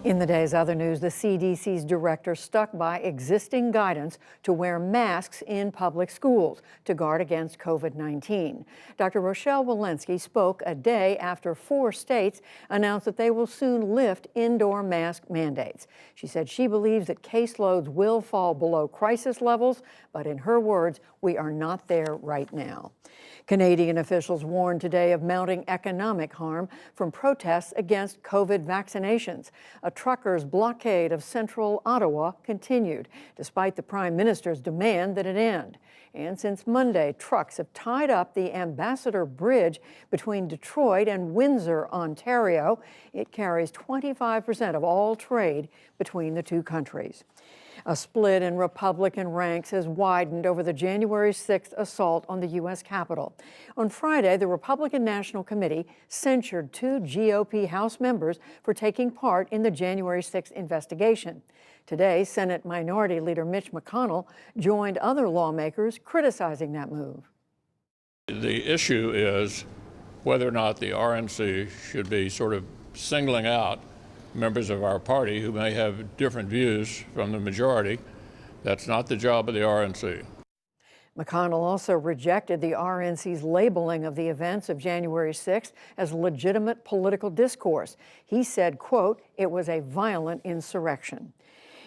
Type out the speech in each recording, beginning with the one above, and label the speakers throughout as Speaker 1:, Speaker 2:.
Speaker 1: In the day's other news, the CDC's director stuck by existing guidance to wear masks in public schools to guard against COVID-19. Dr. Rochelle Walensky spoke a day after 4 states announced that they will soon lift indoor mask mandates. She said she believes that caseloads will fall below crisis levels, but in her words, we are not there right now. Canadian officials warned today of mounting economic harm from protests against COVID vaccinations. A truckers' blockade of central Ottawa continued, despite the Prime Minister's demand that it end. And since Monday, trucks have tied up the Ambassador Bridge between Detroit and Windsor, Ontario. It carries 25% of all trade between the two countries. A split in Republican ranks has widened over the January 6th assault on the U.S. Capitol. On Friday, the Republican National Committee censured 2 GOP House members for taking part in the January 6th investigation. Today, Senate Minority Leader Mitch McConnell joined other lawmakers criticizing that move.
Speaker 2: The issue is whether or not the RNC should be sort of singling out members of our party who may have different views from the majority. That's not the job of the RNC.
Speaker 1: McConnell also rejected the RNC's labeling of the events of January 6th as legitimate political discourse. He said, quote, "It was a violent insurrection."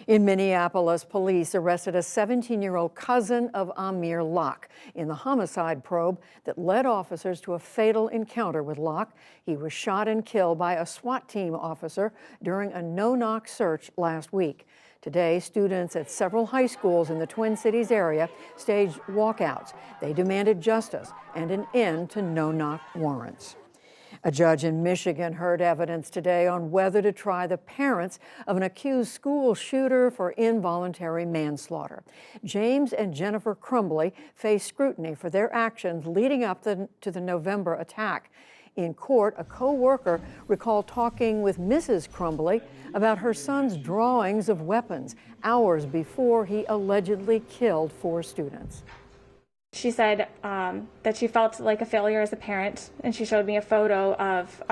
Speaker 1: In Minneapolis, police arrested a 17-year-old cousin of Amir Locke in the homicide probe that led officers to a fatal encounter with Locke. He was shot and killed by a SWAT team officer during a no-knock search last week. Today, students at several high schools in the Twin Cities area staged walkouts. They demanded justice and an end to no-knock warrants. A judge in Michigan heard evidence today on whether to try the parents of an accused school shooter for involuntary manslaughter. James and Jennifer Crumbley face scrutiny for their actions leading up to the November attack. In court, a co-worker recalled talking with Mrs. Crumbley about her son's drawings of weapons hours before he allegedly killed 4 students.
Speaker 3: She said that she felt like a failure as a parent, and she showed me a photo of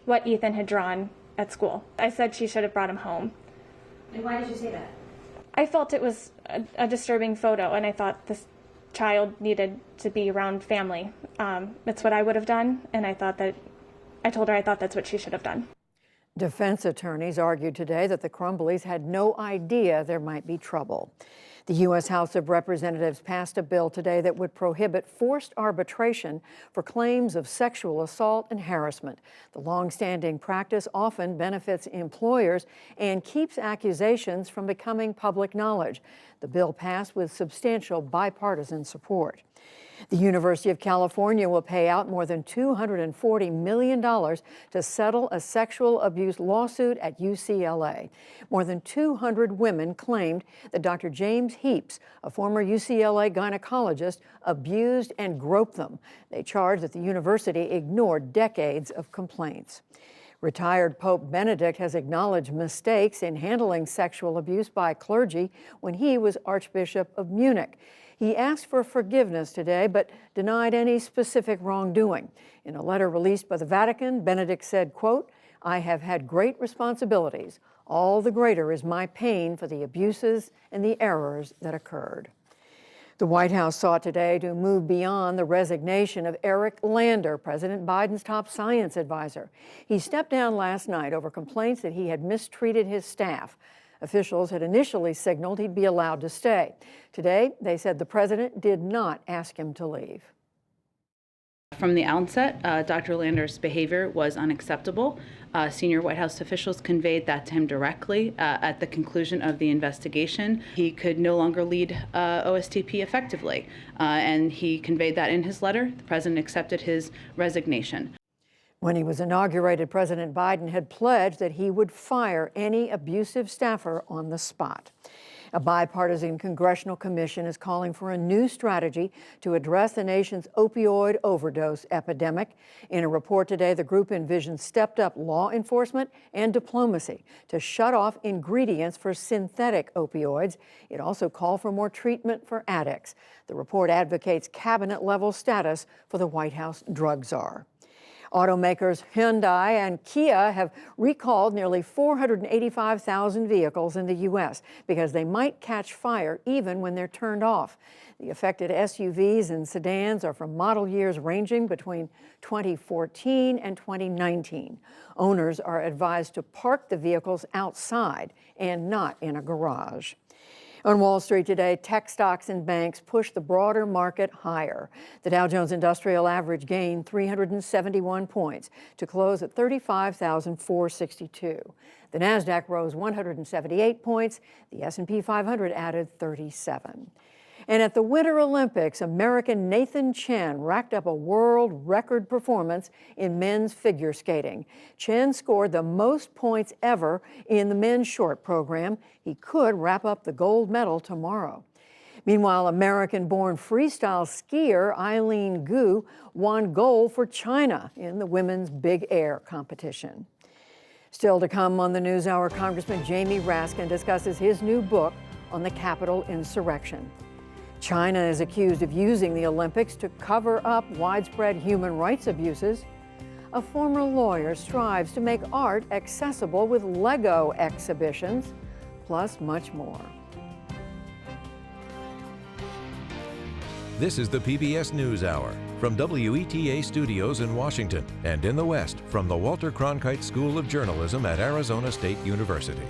Speaker 3: what Ethan had drawn at school. I said she should have brought him home.
Speaker 4: And why did you say that?
Speaker 3: I felt it was a disturbing photo, and I thought this child needed to be around family. That's what I would have done, and I told her I thought that's what she should have done.
Speaker 1: Defense attorneys argued today that the Crumbleys had no idea there might be trouble. The U.S. House of Representatives passed a bill today that would prohibit forced arbitration for claims of sexual assault and harassment. The long-standing practice often benefits employers and keeps accusations from becoming public knowledge. The bill passed with substantial bipartisan support. The University of California will pay out more than $240 million to settle a sexual abuse lawsuit at UCLA. More than 200 women claimed that Dr. James Heaps, a former UCLA gynecologist, abused and groped them. They charged that the university ignored decades of complaints. Retired Pope Benedict has acknowledged mistakes in handling sexual abuse by clergy when he was Archbishop of Munich. He asked for forgiveness today, but denied any specific wrongdoing. In a letter released by the Vatican, Benedict said, quote, "I have had great responsibilities. All the greater is my pain for the abuses and the errors that occurred." The White House sought today to move beyond the resignation of Eric Lander, President Biden's top science advisor. He stepped down last night over complaints that he had mistreated his staff. Officials had initially signaled he'd be allowed to stay. Today, they said the president did not ask him to leave.
Speaker 5: From the outset, Dr. Lander's behavior was unacceptable. Senior White House officials conveyed that to him directly at the conclusion of the investigation. He could no longer lead OSTP effectively, and he conveyed that in his letter. The president accepted his resignation.
Speaker 1: When he was inaugurated, President Biden had pledged that he would fire any abusive staffer on the spot. A bipartisan congressional commission is calling for a new strategy to address the nation's opioid overdose epidemic. In a report today, the group envisions stepped-up law enforcement and diplomacy to shut off ingredients for synthetic opioids. It also called for more treatment for addicts. The report advocates cabinet-level status for the White House drug czar. Automakers Hyundai and Kia have recalled nearly 485,000 vehicles in the U.S. because they might catch fire even when they're turned off. The affected SUVs and sedans are from model years ranging between 2014 and 2019. Owners are advised to park the vehicles outside and not in a garage. On Wall Street today, tech stocks and banks pushed the broader market higher. The Dow Jones Industrial Average gained 371 points to close at 35,462. The Nasdaq rose 178 points. The S&P 500 added 37. And at the Winter Olympics, American Nathan Chen racked up a world record performance in men's figure skating. Chen scored the most points ever in the men's short program. He could wrap up the gold medal tomorrow. Meanwhile, American-born freestyle skier Eileen Gu won gold for China in the women's big air competition. Still to come on the NewsHour, Congressman Jamie Raskin discusses his new book on the Capitol insurrection. China is accused of using the Olympics to cover up widespread human rights abuses. A former lawyer strives to make art accessible with Lego exhibitions, plus much more.
Speaker 6: This is the PBS NewsHour from WETA Studios in Washington and in the West from the Walter Cronkite School of Journalism at Arizona State University.